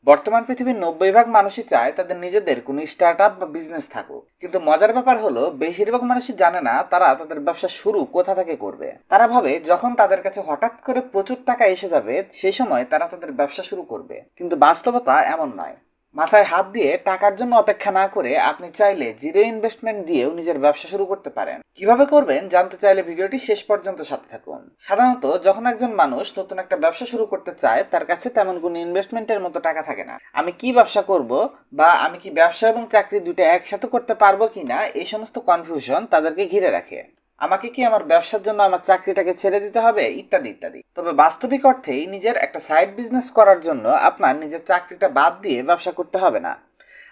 বর্তমান পৃথিবীর 90% মানুষই চায় তাদের নিজেদের কোনো স্টার্টআপ বা বিজনেস থাকুক, কিন্তু মজার ব্যাপার হলো বেশিরভাগ মানুষই জানে না তারা তাদের ব্যবসা শুরু কোথা থেকে করবে। তারা ভাবে যখন তাদের কাছে হঠাৎ করে প্রচুর টাকা এসে যাবে সেই সময় তারা তাদের ব্যবসা শুরু করবে, কিন্তু বাস্তবতা এমন নয়। মাথায় হাত দিয়ে টাকার জন্য অপেক্ষা না করে আপনি চাইলে জিরো ইনভেস্টমেন্ট দিয়েও নিজের ব্যবসা শুরু করতে পারেন। কিভাবে করবেন জানতে চাইলে ভিডিওটি শেষ পর্যন্ত সাথে থাকুন। সাধারণত যখন একজন মানুষ নতুন একটা ব্যবসা শুরু করতে চায় তার কাছে তেমন কোনো ইনভেস্টমেন্টের মতো টাকা থাকে না। আমি কি ব্যবসা করব বা আমি কি ব্যবসা এবং চাকরি দুটো একসাথে করতে পারবো কিনা, এই সমস্ত কনফিউশন তাদেরকে ঘিরে রাখে। আমাকে কি আমার ব্যবসার জন্য আমার চাকরিটাকে ছেড়ে দিতে হবে, ইত্যাদি ইত্যাদি। তবে বাস্তবিক অর্থেই নিজের একটা সাইড বিজনেস করার জন্য আপনার নিজের চাকরিটা বাদ দিয়ে ব্যবসা করতে হবে না।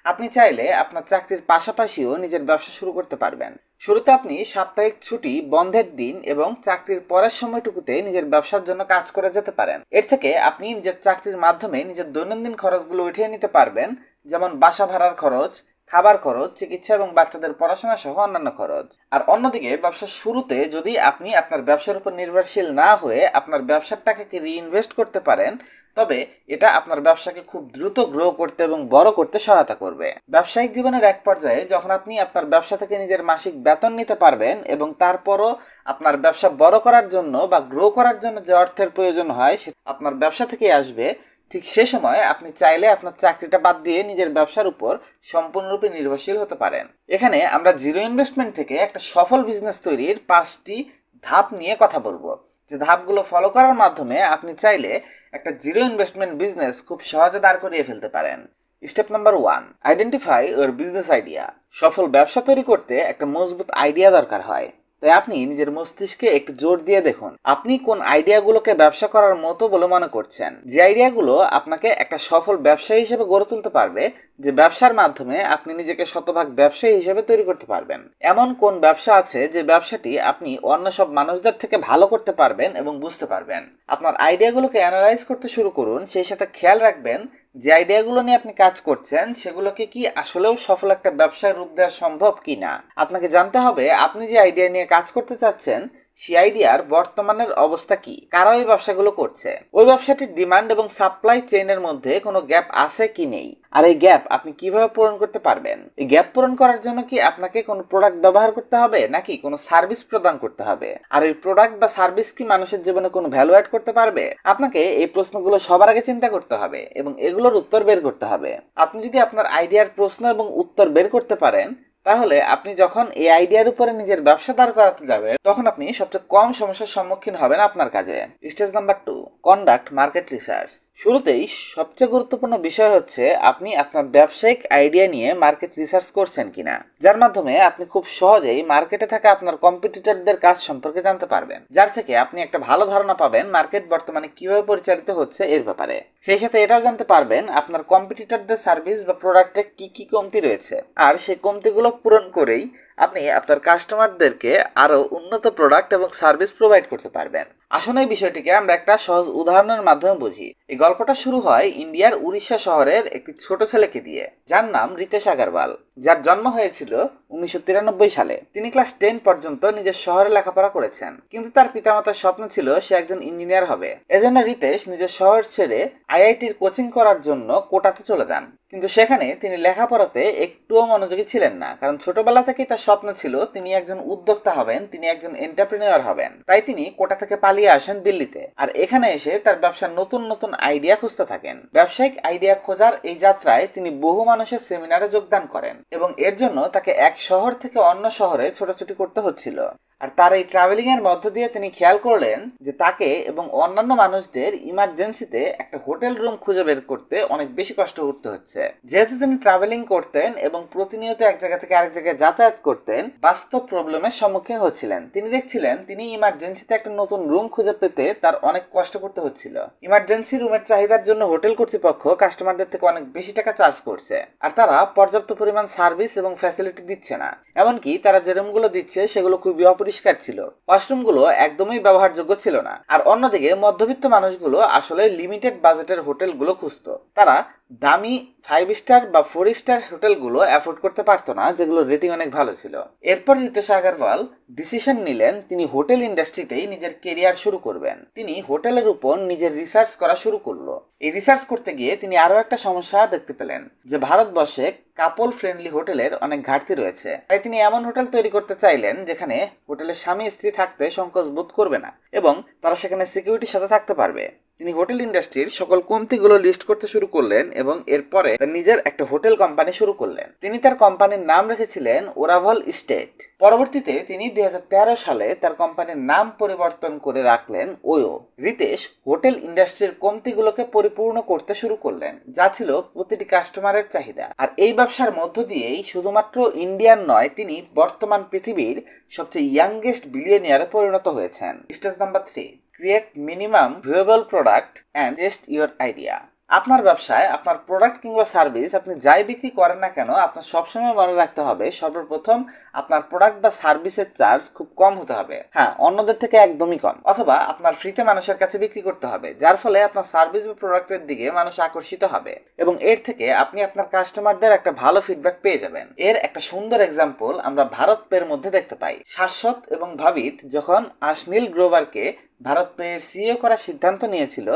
আপনি চাইলে আপনার চাকরির পাশাপাশিও নিজের ব্যবসা শুরু করতে পারবেন। শুরুতে আপনি সাপ্তাহিক ছুটি, বন্ধের দিন এবং চাকরির পরের সময়টুকুতে নিজের ব্যবসার জন্য কাজ করে যেতে পারেন। এর থেকে আপনি নিজের চাকরির মাধ্যমে নিজের দৈনন্দিন খরচগুলো উঠিয়ে নিতে পারবেন, যেমন বাসা ভাড়ার খরচ, খাবার খরচ, চিকিৎসা এবং বাচ্চাদের পড়াশোনা সহ অন্যান্য খরচ। আর অন্যদিকে ব্যবসার শুরুতে যদি আপনি আপনার ব্যবসার উপর নির্ভরশীল না হয়ে আপনার ব্যবসার টাকাকে রিইনভেস্ট করতে পারেন, তবে এটা আপনার ব্যবসাকে খুব দ্রুত গ্রো করতে এবং বড় করতে সহায়তা করবে। ব্যবসায়িক জীবনের এক পর্যায়ে যখন আপনি আপনার ব্যবসা থেকে নিজের মাসিক বেতন নিতে পারবেন এবং তারপরও আপনার ব্যবসা বড় করার জন্য বা গ্রো করার জন্য যে অর্থের প্রয়োজন হয় সেটা আপনার ব্যবসা থেকেই আসবে, ঠিক সে সময় আপনি চাইলে আপনার চাকরিটা বাদ দিয়ে নিজের ব্যবসার উপর সম্পূর্ণরূপে নির্ভরশীল হতে পারেন। এখানে আমরা জিরো ইনভেস্টমেন্ট থেকে একটা সফল বিজনেস তৈরির 5টি ধাপ নিয়ে কথা বলবো, যে ধাপগুলো ফলো করার মাধ্যমে আপনি চাইলে একটা জিরো ইনভেস্টমেন্ট বিজনেস খুব সহজে দাঁড় করিয়ে ফেলতে পারেন। Step number 1, identify your business idea. সফল ব্যবসা তৈরি করতে একটা মজবুত আইডিয়া দরকার হয়। তাই আপনি নিজের মস্তিষ্কে একটু জোর দিয়ে দেখুন আপনি কোন আইডিয়াগুলোকে ব্যবসা করার মতো বলে মনে করছেন, যে আইডিয়াগুলো আপনাকে একটা সফল ব্যবসায়ী হিসেবে গড়ে তুলতে পারবে, যে ব্যবসার মাধ্যমে আপনি নিজেকে শতভাগ ব্যবসায়ী হিসেবে তৈরি করতে পারবেন। এমন কোন ব্যবসা আছে যে ব্যবসাটি আপনি অন্য সব মানুষদের থেকে ভালো করতে পারবেন এবং বুঝতে পারবেন। আপনার আইডিয়াগুলোকে অ্যানালাইজ করতে শুরু করুন, সেই সাথে খেয়াল রাখবেন যে আইডিয়াগুলো নিয়ে আপনি কাজ করছেন সেগুলোকে কি আসলেও সফল একটা ব্যবসায় রূপ দেওয়া সম্ভব কিনা। আপনাকে জানতে হবে আপনি যে আইডিয়া নিয়ে কাজ করতে চাচ্ছেন সেই আইডিয়ার বর্তমানের অবস্থা কি, কারা ওই ব্যবসাগুলো করছে, ওই ব্যবসাটির ডিমান্ড এবং সাপ্লাই চেইনের মধ্যে কোনো গ্যাপ আছে কি নেই, আর এই গ্যাপ আপনি কিভাবে পূরণ করতে পারবেন। এই গ্যাপ পূরণ করার জন্য কি আপনাকে কোনো প্রোডাক্ট ব্যবহার করতে হবে নাকি কোনো সার্ভিস প্রদান করতে হবে, আর এই প্রোডাক্ট বা সার্ভিস কি মানুষের জীবনে কোনো ভ্যালু অ্যাড করতে পারবে। আপনাকে এই প্রশ্নগুলো সবার আগে চিন্তা করতে হবে এবং এগুলোর উত্তর বের করতে হবে। আপনি যদি আপনার আইডিয়ার প্রশ্ন এবং উত্তর বের করতে পারেন, তাহলে আপনি যখন এই আইডিয়ার উপরে নিজের ব্যবসা দাঁড় করাতে যাবেন তখন আপনি সবচেয়ে কম সমস্যার সম্মুখীন হবেন আপনার কাজে। Stage number 2, conduct market research. শুরুতেই সবচেয়ে গুরুত্বপূর্ণ বিষয় হচ্ছে আপনি আপনার ব্যবসায়িক আইডিয়া নিয়ে মার্কেট রিসার্চ করছেন কিনা, যার মাধ্যমে আপনি খুব সহজেই মার্কেটে থাকা আপনার কম্পিটিটরদের কাজ সম্পর্কে জানতে পারবেন, যার থেকে আপনি একটা ভালো ধারণা পাবেন মার্কেট বর্তমানে কিভাবে পরিচালিত হচ্ছে এর ব্যাপারে। সেই সাথে এটাও জানতে পারবেন আপনার কম্পিটিটরদের সার্ভিস বা প্রোডাক্টে কি কি কমতি রয়েছে, আর সেই কমতিগুলো পূরণ করেই আপনি আপনার কাস্টমারদেরকে আরো উন্নত প্রোডাক্ট এবং সার্ভিস প্রোভাইড করতে পারবেন। আসলে এই বিষয়টিকে আমরা একটা সহজ উদাহরণের মাধ্যমে বুঝি। এই গল্পটা শুরু হয় ইন্ডিয়ার উড়িষ্যা শহরের একটি ছোট ছেলেকে দিয়ে, যার নাম রিতেশ আগরওয়াল, যার জন্ম হয়েছিল 1993 সালে। তিনি ক্লাস 10 পর্যন্ত নিজের শহরে লেখাপড়া করেছেন, কিন্তু তার পিতামাতার স্বপ্ন ছিল সে একজন ইঞ্জিনিয়ার হবে। এজন্য রিতেশ নিজের শহর ছেড়ে আইআইটির কোচিং করার জন্য কোটাতে চলে যান। কিন্তু সেখানে তিনি লেখাপড়াতে একটুও মনোযোগী ছিলেন না, কারণ ছোটবেলা থেকেই তার স্বপ্ন ছিল তিনি একজন উদ্যোক্তা হবেন, তিনি একজন এন্টারপ্রেনিয়র হবেন। তাই তিনি কোটা থেকে পালিয়ে আসেন দিল্লিতে, আর এখানে এসে তার ব্যবসার নতুন নতুন আইডিয়া খুঁজতে থাকেন। ব্যবসায়িক আইডিয়া খোঁজার এই যাত্রায় তিনি বহু মানুষের সেমিনারে যোগদান করেন এবং এর জন্য তাকে এক শহর থেকে অন্য শহরে ছোটাছুটি করতে হচ্ছিল। আর তার এই ট্রাভেলিং এর মধ্য দিয়ে তিনি খেয়াল করলেন যে তাকে এবং অন্যান্য মানুষদের ইমার্জেন্সিতে একটা হোটেল রুম খুঁজে বের করতে অনেক বেশি কষ্ট করতে হচ্ছে। যেহেতু তিনি ট্রাভেলিং করতেন এবং প্রতিনিয়ত এক জায়গা থেকে আরেক জায়গায় যাতায়াত করতেন, বাস্তব প্রবলেমের সম্মুখীন হচ্ছিলেন। তিনি দেখছিলেন তিনি ইমার্জেন্সিতে একটা নতুন রুম খুঁজে পেতে তার অনেক কষ্ট করতে হচ্ছিল। ইমার্জেন্সি রুমের চাহিদার জন্য হোটেল কর্তৃপক্ষ কাস্টমারদের থেকে অনেক বেশি টাকা চার্জ করছে, আর তারা পর্যাপ্ত পরিমাণ সার্ভিস এবং ফ্যাসিলিটি দিচ্ছে না। এমনকি তারা যে রুমগুলো দিচ্ছে সেগুলো খুবই অপরিষ্কার ছিল, ওয়াশরুমগুলো একদমই ব্যবহারযোগ্য ছিল না। আর অন্যদিকে মধ্যবিত্ত মানুষগুলো আসলে লিমিটেড বাজেটের হোটেলগুলো খুঁজতো। তারা দামি 5 স্টার বা 4 স্টার হোটেলগুলো অ্যাফোর্ড করতে পারতো না, যেগুলো রেটিং অনেক ভালো ছিল। এরপর রিতেশ আগারওয়াল ডিসিশন নিলেন তিনি হোটেল ইন্ডাস্ট্রিতেই নিজের কেরিয়ার শুরু করবেন। তিনি হোটেলের উপর নিজের রিসার্চ করা শুরু করলো। এই রিসার্চ করতে গিয়ে তিনি আরো একটা সমস্যা দেখতে পেলেন যে ভারতবর্ষে কাপল ফ্রেন্ডলি হোটেলের অনেক ঘাটতি রয়েছে। তাই তিনি এমন হোটেল তৈরি করতে চাইলেন যেখানে হোটেলের স্বামী স্ত্রী থাকতে সংকোচ বোধ করবে না এবং তারা সেখানে সিকিউরিটির সাথে থাকতে পারবে। তিনি হোটেল ইন্ডাস্ট্রির সকল কমতিগুলো লিস্ট করতে শুরু করলেন এবং এরপরে তার নিজের একটা হোটেল কোম্পানি শুরু করলেন। তিনি তার কোম্পানির নাম রেখেছিলেন ওরাভল স্টেট। পরবর্তীতে তিনি 2013 সালে তার কোম্পানির নাম পরিবর্তন করে রাখলেন ওয়ো। রিতেশ হোটেল ইন্ডাস্ট্রির কমতিগুলোকে পরিপূর্ণ করতে শুরু করলেন, যা ছিল প্রতিটি কাস্টমারের চাহিদা। আর এই ব্যবসার মধ্য দিয়েই শুধুমাত্র ইন্ডিয়ান নয়, তিনি বর্তমান পৃথিবীর সবচেয়ে ইয়াংগেস্ট বিলিয়নিয়ারে পরিণত হয়েছেন। Stage number 3, create minimum viewable product and test your idea. আপনার ব্যবসায় আপনার প্রোডাক্ট কিংবা সার্ভিস আপনি যাই বিক্রি করেন না কেন, আপনার সবসময় মনে রাখতে হবে সর্বপ্রথম আপনার প্রোডাক্ট বা সার্ভিসের চার্জ খুব কম হতে হবে। হ্যাঁ, অন্যদের থেকে একদমই কম, অথবা আপনার ফ্রিতে মানুষের কাছে বিক্রি করতে হবে, যার ফলে আপনার সার্ভিস বা প্রোডাক্টের দিকে মানুষ আকর্ষিত হবে এবং এর থেকে আপনি আপনার কাস্টমারদের একটা ভালো ফিডব্যাক পেয়ে যাবেন। এর একটা সুন্দর এক্সাম্পল আমরা ভারত পের মধ্যে দেখতে পাই। শাশ্বত এবং ভাবিত যখন আশনীল গ্রোভারকে ভারত পের সিইও করার সিদ্ধান্ত নিয়েছিল,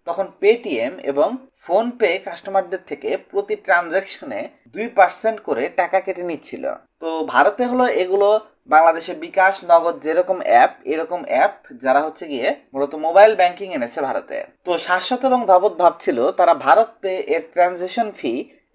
তখন পেটিএম এবং ফোন পে কাস্টমারদের থেকে প্রতি ট্রানজাকশনে 2% করে টাকা কেটে নিচ্ছিল। তো ভারতে হলো এগুলো, বাংলাদেশে বিকাশ, নগদ যেরকম অ্যাপ, এরকম অ্যাপ যারা হচ্ছে গিয়ে মূলত মোবাইল ব্যাংকিং এনেছে ভারতে। তো শাশ্বত এবং ভাবত ভাবছিল তারা ভারত পে এর ট্রানজাকশন ফি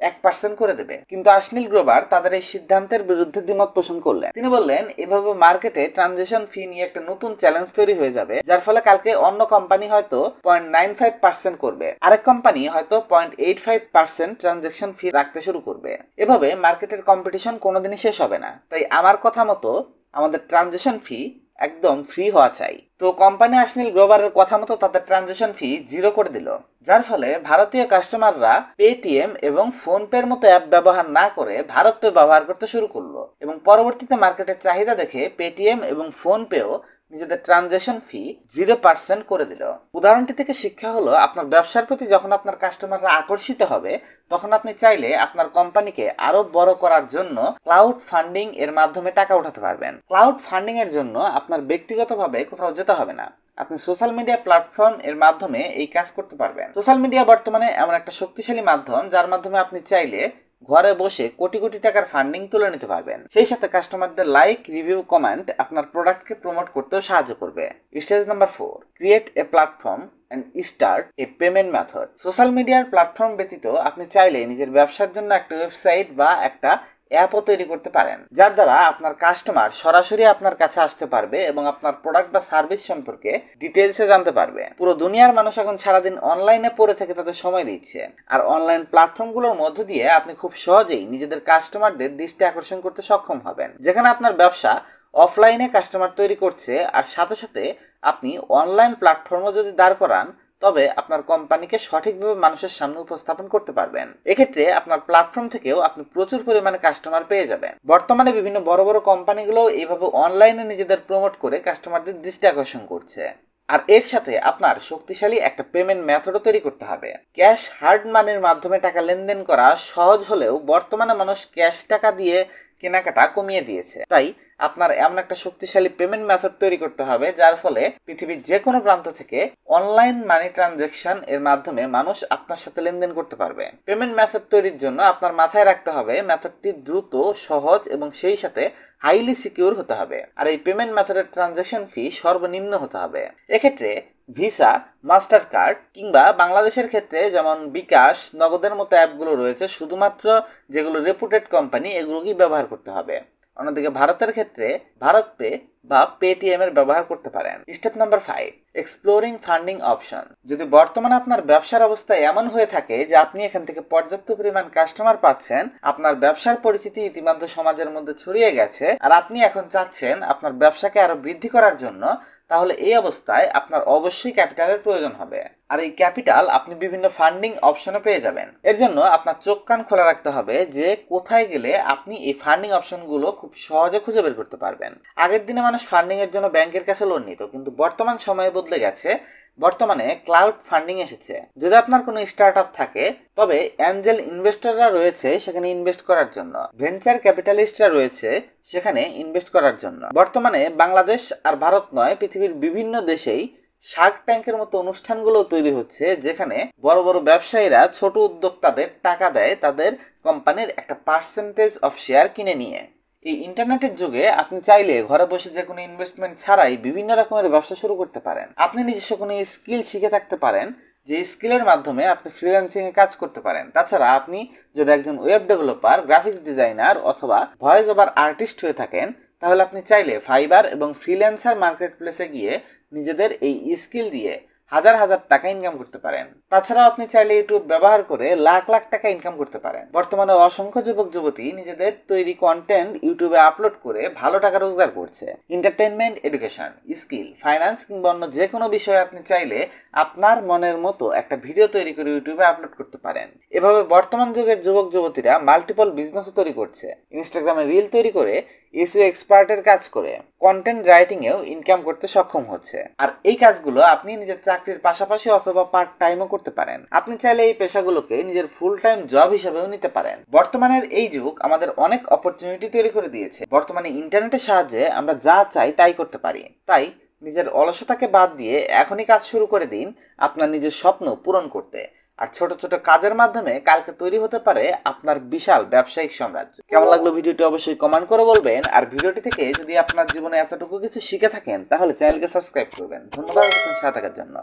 1% করে দেবে, কিন্তু আশনীল গ্রোভার তাদের এই সিদ্ধান্তের বিরুদ্ধে দ্বিমত পোষণ করলেন। তিনি বললেন এভাবে মার্কেটে ট্রানজাকশন ফি নিয়ে একটা নতুন চ্যালেঞ্জ তৈরি হয়ে যাবে, যার ফলে কালকে অন্য কোম্পানি হয়তো 0.95% করবে, আরেক কোম্পানি হয়তো 0.85% ট্রানজাকশন ফি রাখতে শুরু করবে। এভাবে মার্কেটের কম্পিটিশন কোনোদিনই শেষ হবে না। তাই আমার কথা মতো আমাদের ট্রানজাকশন ফি একদম ফ্রি হওয়া চাই। তো কোম্পানি আশনীল গ্রোভারের কথা মতো তাদের ট্রানজাকশন ফি 0 করে দিল, যার ফলে ভারতীয় কাস্টমাররা পেটিএম এবং ফোন পের মতো অ্যাপ ব্যবহার না করে ভারত পে ব্যবহার করতে শুরু করলো এবং পরবর্তীতে মার্কেটের চাহিদা দেখে পেটিএম এবং ফোন পেও নিজেদের ট্রানজাকশন ফি 0% করে দিল। উদাহরণটি থেকে শিক্ষা হলো, আপনার ব্যবসার প্রতি যখন আপনার কাস্টমাররা আকর্ষিত হবে, তখন আপনি চাইলে আপনার কোম্পানিকে আরো বড় করার জন্য ক্লাউড ফান্ডিং এর মাধ্যমে টাকা উঠাতে পারবেন। ক্লাউড ফান্ডিং এর জন্য আপনার ব্যক্তিগতভাবে কোথাও যেতে হবে না, আপনি সোশ্যাল মিডিয়া প্ল্যাটফর্ম এর মাধ্যমে এই কাজ করতে পারবেন। সোশ্যাল মিডিয়া বর্তমানে এমন একটা শক্তিশালী মাধ্যম, যার মাধ্যমে আপনি চাইলে ঘরে বসে কোটি কোটি টাকার ফান্ডিং তুলে নিতে পারবেন। সেই সাথে কাস্টমারদের লাইক, রিভিউ, কমেন্ট আপনার প্রোডাক্টকে প্রমোট করতেও সাহায্য করবে। Stage number 4, create a platform and start a payment method. Social মিডিয়ার প্ল্যাটফর্ম ব্যতীত আপনি চাইলে নিজের ব্যবসার জন্য একটা ওয়েবসাইট বা একটা অ্যাপও তৈরি করতে পারেন, যার দ্বারা আপনার কাস্টমার সরাসরি আপনার কাছে আসতে পারবে এবং আপনার প্রোডাক্ট বা সার্ভিস সম্পর্কে ডিটেলসে জানতে পারবে। পুরো দুনিয়ার মানুষ এখন সারাদিন অনলাইনে পড়ে থেকে তাদের সময় দিচ্ছে, আর অনলাইন প্ল্যাটফর্মগুলোর মধ্য দিয়ে আপনি খুব সহজেই নিজেদের কাস্টমারদের দৃষ্টি আকর্ষণ করতে সক্ষম হবেন। যেখানে আপনার ব্যবসা অফলাইনে কাস্টমার তৈরি করছে, আর সাথে সাথে আপনি অনলাইন প্ল্যাটফর্মও যদি দাঁড় করান, তবে আপনার কোম্পানিকে সঠিকভাবে মানুষের সামনে উপস্থাপন করতে পারবেন। এক্ষেত্রে আপনার প্ল্যাটফর্ম থেকেও আপনি প্রচুর পরিমাণে কাস্টমার পেয়ে যাবেন। বর্তমানে বিভিন্ন বড় বড় কোম্পানিগুলো এইভাবে অনলাইনে নিজেদের প্রমোট করে কাস্টমারদের দৃষ্টি আকর্ষণ করছে। আর এর সাথে আপনার শক্তিশালী একটা পেমেন্ট মেথডও তৈরি করতে হবে। ক্যাশ হার্ড মানির মাধ্যমে টাকা লেনদেন করা সহজ হলেও বর্তমানে মানুষ ক্যাশ টাকা দিয়ে কেনাকাটা কমিয়ে দিয়েছে। তাই আপনার এমন একটা শক্তিশালী পেমেন্ট মেথড তৈরি করতে হবে, যার ফলে পৃথিবীর যে কোনো প্রান্ত থেকে অনলাইন মানি ট্রানজাকশন এর মাধ্যমে মানুষ আপনার সাথে লেনদেন করতে পারবে। পেমেন্ট মেথড তৈরির জন্য আপনার মাথায় রাখতে হবে মেথডটি দ্রুত, সহজ এবং সেই সাথে হাইলি সিকিউর হতে হবে। আর এই পেমেন্ট মেথডের ট্রানজাকশন ফি সর্বনিম্ন হতে হবে। এক্ষেত্রে ভিসা, মাস্টার কার্ড কিংবা বাংলাদেশের ক্ষেত্রে যেমন বিকাশ, নগদের মতো অ্যাপগুলো রয়েছে, শুধুমাত্র যেগুলো রেপুটেড কোম্পানি এগুলোকেই ব্যবহার করতে হবে। অন্যদিকে ভারতের ক্ষেত্রে ভারত পে বা পেটিএম এর ব্যবহার করতে পারেন। Step number 5, exploring funding option. যদি বর্তমানে আপনার ব্যবসার অবস্থা এমন হয়ে থাকে যে আপনি এখান থেকে পর্যাপ্ত পরিমাণ কাস্টমার পাচ্ছেন, আপনার ব্যবসার পরিচিতি ইতিমধ্যে সমাজের মধ্যে ছড়িয়ে গেছে, আর আপনি এখন চাচ্ছেন আপনার ব্যবসাকে আরো বৃদ্ধি করার জন্য, তাহলে এই অবস্থায় আপনার অবশ্যই ক্যাপিটালের প্রয়োজন হবে। আর এই ক্যাপিটাল আপনি বিভিন্ন ফান্ডিং অপশনে পেয়ে যাবেন। এর জন্য আপনার চোখ কান খোলা রাখতে হবে যে কোথায় গেলে আপনি এই ফান্ডিং অপশনগুলো খুব সহজে খুঁজে বের করতে পারবেন। আগের দিনে মানুষ ফান্ডিং এর জন্য ব্যাংকের কাছে লোন নিত, কিন্তু বর্তমান সময়ে বদলে গেছে। বর্তমানে ক্লাউড ফান্ডিং এসেছে। যদি আপনার কোনো স্টার্টআপ থাকে তবে অ্যাঞ্জেল ইনভেস্টররা রয়েছে সেখানে ইনভেস্ট করার জন্য, ভেঞ্চার ক্যাপিটালিস্টরা রয়েছে সেখানে ইনভেস্ট করার জন্য। বর্তমানে বাংলাদেশ আর ভারত নয়, পৃথিবীর বিভিন্ন দেশেই শার্ক ট্যাঙ্কের মতো অনুষ্ঠানগুলো তৈরি হচ্ছে, যেখানে বড় বড় ব্যবসায়ীরা ছোট উদ্যোক্তাদের টাকা দেয় তাদের কোম্পানির একটা পার্সেন্টেজ অফ শেয়ার কিনে নিয়ে। এই ইন্টারনেটের যুগে আপনি চাইলে ঘরে বসে যে কোনো ইনভেস্টমেন্ট ছাড়াই বিভিন্ন রকমের ব্যবসা শুরু করতে পারেন। আপনি নিজস্ব কোনো স্কিল শিখে থাকতে পারেন, যে স্কিলের মাধ্যমে আপনি ফ্রিল্যান্সিং এ কাজ করতে পারেন। তাছাড়া আপনি যদি একজন ওয়েব ডেভেলপার, গ্রাফিক্স ডিজাইনার অথবা ভয়েস ওভার আর্টিস্ট হয়ে থাকেন, তাহলে আপনি চাইলে ফাইবার এবং ফ্রিল্যান্সার মার্কেট প্লেসে গিয়ে নিজেদের এই স্কিল দিয়ে হাজার হাজার টাকা ইনকাম করতে পারেন। তাছাড়াও আপনি চাইলে ইউটিউব ব্যবহার করে লাখ লাখ টাকা ইনকাম করতে পারেন। বর্তমানে অসংখ্য যুবক যুবতী নিজেদের তৈরি কন্টেন্ট ইউটিউবে আপলোড করে ভালো টাকা রোজগার করছে। এন্টারটেনমেন্ট, এডুকেশন, স্কিল, ফাইন্যান্স কিংবা অন্য যে কোনো বিষয়ে আপনি চাইলে আপনার মনের মতো একটা ভিডিও তৈরি করে ইউটিউবে আপলোড করতে পারেন। এভাবে বর্তমান যুগের যুবক যুবতীরা মাল্টিপল বিজনেসও তৈরি করছে। ইনস্টাগ্রামে রিল তৈরি করে, এসইও এক্সপার্টের কাজ করে, কন্টেন্ট রাইটিং এও ইনকাম করতে সক্ষম হচ্ছে। আর এই কাজগুলো আপনি নিজের চাকরির পাশাপাশি অথবা পার্ট টাইমও করতে পারেন। আপনি চাইলে এই পেশাগুলোকে নিজের ফুল টাইম জব হিসেবেও নিতে পারেন। বর্তমানের এই যুগ আমাদের অনেক অপরচুনিটি তৈরি করে দিয়েছে। বর্তমানে ইন্টারনেটের সাহায্যে আমরা যা চাই তাই করতে পারি। তাই নিজের অলসতাকে বাদ দিয়ে এখনই কাজ শুরু করে দিন আপনার নিজের স্বপ্ন পূরণ করতে। আর ছোট ছোট কাজের মাধ্যমে কালকে তৈরি হতে পারে আপনার বিশাল ব্যবসায়িক সাম্রাজ্য। কেমন লাগলো ভিডিওটি অবশ্যই কমেন্ট করে বলবেন। আর ভিডিওটি থেকে যদি আপনার জীবনে এতটুকু কিছু শিখে থাকেন তাহলে চ্যানেলকে সাবস্ক্রাইব করবেন। ধন্যবাদ সাথে থাকার জন্য।